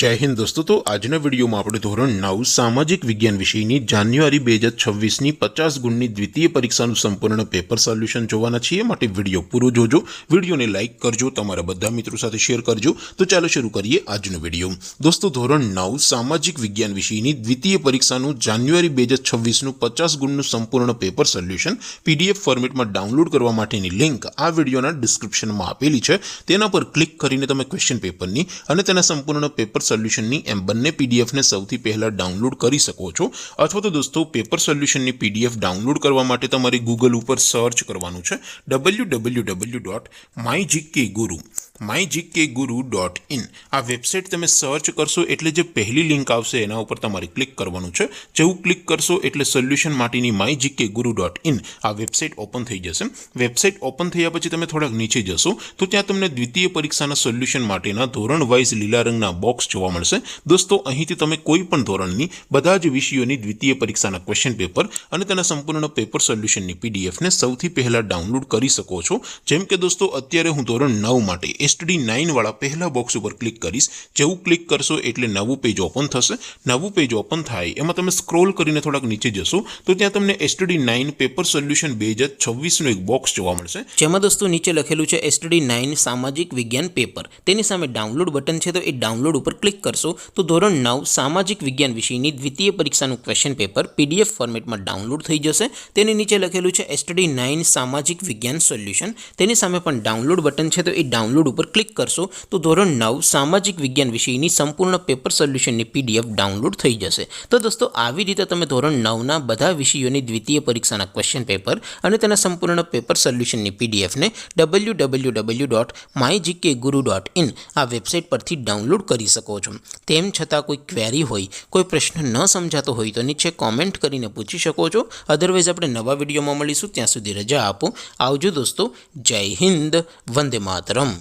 जय हिंद दोस्तों। तो આજના વિડીયોમાં આપણે ધોરણ 9 સામાજિક વિજ્ઞાન વિષયની જાન્યુઆરી 2026ની 50 ગુણની દ્વિતીય પરીક્ષાનું સંપૂર્ણ પેપર સોલ્યુશન જોવાના છીએ। માટે વિડીયો પૂરો જોજો, વિડીયોને લાઈક કરજો, તમારા બધા મિત્રો સાથે શેર કરજો। તો ચાલો શરૂ કરીએ આજનો વિડીયો। દોસ્તો ધોરણ 9 સામાજિક વિજ્ઞાન વિષયની દ્વિતીય પરીક્ષાનું જાન્યુઆરી 2026નું 50 ગુણનું સંપૂર્ણ પેપર સોલ્યુશન પીડીએફ ફોર્મેટમાં ડાઉનલોડ કરવા માટેની લિંક આ વિડીયોના ડિસ્ક્રિપ્શનમાં આપેલી છે। તેના પર ક્લિક કરીને તમે ક્વેશ્ચન પેપરની અને તેના સંપૂર્ણ પેપર સોલ્યુશનની એમ બંને પીડીએફને સૌથી પહેલા ડાઉનલોડ કરી શકો છો। અથવા તો દોસ્તો પેપર સોલ્યુશનની પીડીએફ ડાઉનલોડ કરવા માટે તમારે ગૂગલ ઉપર સર્ચ કરવાનું છે www.mygkguru.in। આ વેબસાઇટ તમે સર્ચ કરશો એટલે જે પહેલી લિંક આવશે એના ઉપર તમારે ક્લિક કરવાનું છે। જેવું ક્લિક કરશો એટલે સોલ્યુશન માટેની mygkguru.in આ વેબસાઇટ ઓપન થઈ જશે। વેબસાઇટ ઓપન થયા પછી તમે થોડાક નીચે જશો તો ત્યાં તમને દ્વિતીય પરીક્ષાના સોલ્યુશન માટેના ધોરણ વાઇઝ લીલા રંગના બોક્સ જોવા મળશે। दोस्तों અહીંથી તમે કોઈ પણ ધોરણની બધા જ વિષયોની દ્વિતીય પરીક્ષાના ક્વેશ્ચન પેપર અને તેના સંપૂર્ણ પેપર સોલ્યુશનની પીડીએફને સૌથી પહેલા ડાઉનલોડ કરી શકો છો। જેમ કે દોસ્તો અત્યારે હું ધોરણ 9 માટે એસટીડી 9 વાળા પહેલા બોક્સ ઉપર ક્લિક કરીશ। જેવું ક્લિક કરશો એટલે નવું પેજ ઓપન થશે। નવું પેજ ઓપન થાય એમાં તમે સ્ક્રોલ કરીને થોડાક નીચે જશો તો ત્યાં તમને એસટીડી 9 પેપર સોલ્યુશન 2026નું એક બોક્સ જોવા મળશે, જેમાં દોસ્તો નીચે લખેલું છે એસટીડી 9 સામાજિક વિજ્ઞાન પેપર। તેની સામે ડાઉનલોડ બટન છે, તો એ ડાઉનલોડ ઉપર ક્લિક કરશો तो ધોરણ 9 સામાજિક વિજ્ઞાન વિષયની દ્વિતીય પરીક્ષાનું ક્વેશ્ચન પેપર પીડીએફ ફોર્મેટમાં ડાઉનલોડ થઈ જશે। તેની નીચે લખેલું છે એસટીડી 9 સામાજિક વિજ્ઞાન સોલ્યુશન। તેની સામે પણ ડાઉનલોડ બટન છે, તો એ ડાઉનલોડ ઉપર ક્લિક કરશો તો ધોરણ 9 સામાજિક વિજ્ઞાન વિષયની સંપૂર્ણ પેપર સોલ્યુશનની પીડીએફ ડાઉનલોડ થઈ જશે। તો દોસ્તો આવી રીતે તમે ધોરણ 9ના બધા વિષયોની દ્વિતીય પરીક્ષાના ક્વેશ્ચન પેપર અને તેના સંપૂર્ણ પેપર સોલ્યુશનની પીડીએફને www.mygkguru.in આ વેબસાઇટ પરથી ડાઉનલોડ કરી શકો છો। તેમ છતાં કોઈ ક્વેરી હોય, કોઈ પ્રશ્ન ન સમજાતો હોય તો નીચે કોમેન્ટ કરીને પૂછી શકો છો। અધરવાઇઝ આપણે નવા વિડીયોમાં મળીશું, ત્યાં સુધી રજા આપો। આવજો દોસ્તો, જય હિન્દ, વંદે માતરમ।